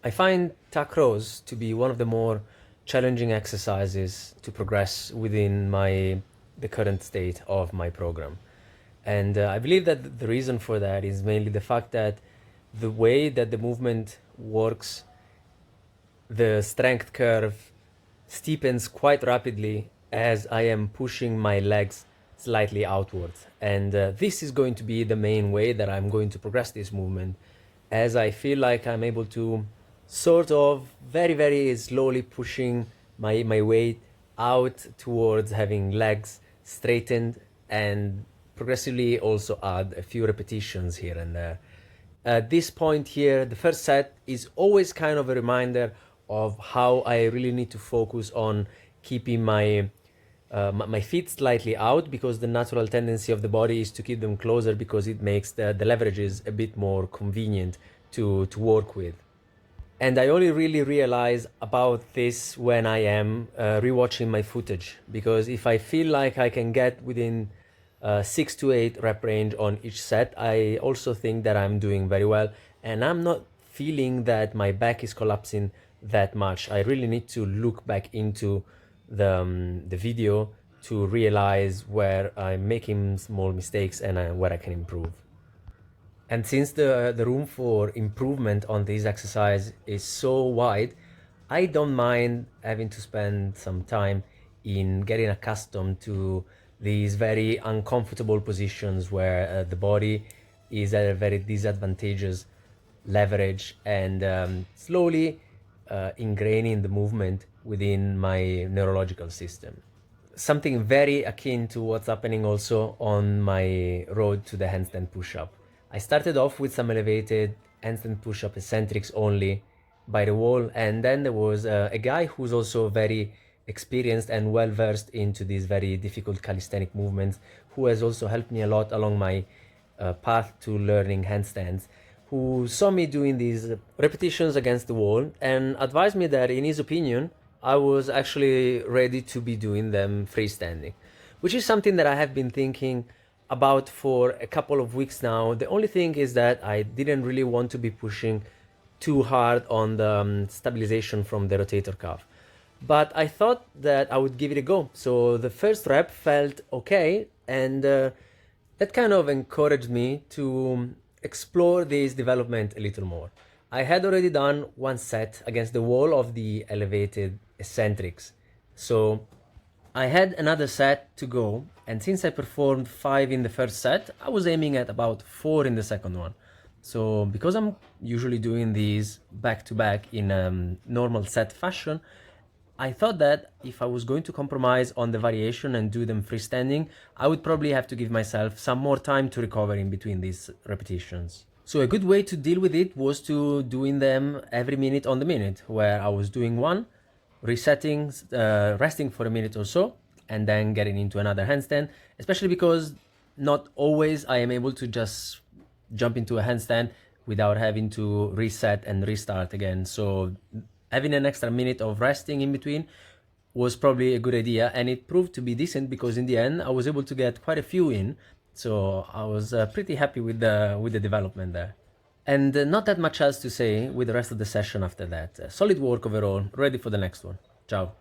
I find tuck rows to be one of the more challenging exercises to progress within the current state of my program. And I believe that the reason for that is mainly the fact that the way that the movement works, the strength curve steepens quite rapidly as I am pushing my legs slightly outwards. And this is going to be the main way that I'm going to progress this movement, as I feel like I'm able to sort of very, very slowly pushing my weight out towards having legs straightened and progressively also add a few repetitions here and there. At this point here, the first set is always kind of a reminder of how I really need to focus on keeping my feet slightly out, because the natural tendency of the body is to keep them closer because it makes the leverages a bit more convenient to work with. And I only really realize about this when I am rewatching my footage, because if I feel like I can get within 6 to 8 rep range on each set, I also think that I'm doing very well, and I'm not feeling that my back is collapsing that much. I really need to look back into the video to realize where I'm making small mistakes and where I can improve. And since the room for improvement on this exercise is so wide, I don't mind having to spend some time in getting accustomed to these very uncomfortable positions where the body is at a very disadvantageous leverage, and slowly ingraining the movement within my neurological system. Something very akin to what's happening also on my road to the handstand push-up. I started off with some elevated handstand push-up eccentrics only by the wall, and then there was a guy who's also very experienced and well versed into these very difficult calisthenic movements, who has also helped me a lot along my path to learning handstands, who saw me doing these repetitions against the wall and advised me that in his opinion I was actually ready to be doing them freestanding, which is something that I have been thinking about for a couple of weeks now. The only thing is that I didn't really want to be pushing too hard on the stabilization from the rotator cuff. But I thought that I would give it a go. So the first rep felt okay, and that kind of encouraged me to explore this development a little more. I had already done one set against the wall of the elevated eccentrics. So I had another set to go, and since I performed 5 in the first set, I was aiming at about 4 in the second one. So because I'm usually doing these back to back in a normal set fashion, I thought that if I was going to compromise on the variation and do them freestanding, I would probably have to give myself some more time to recover in between these repetitions. So a good way to deal with it was to doing them every minute on the minute, where I was doing one, resetting, resting for a minute or so, and then getting into another handstand, especially because not always I am able to just jump into a handstand without having to reset and restart again. So having an extra minute of resting in between was probably a good idea, and it proved to be decent because in the end I was able to get quite a few in, so I was pretty happy with the development there. And not that much else to say with the rest of the session after that. Solid work overall, ready for the next one. Ciao.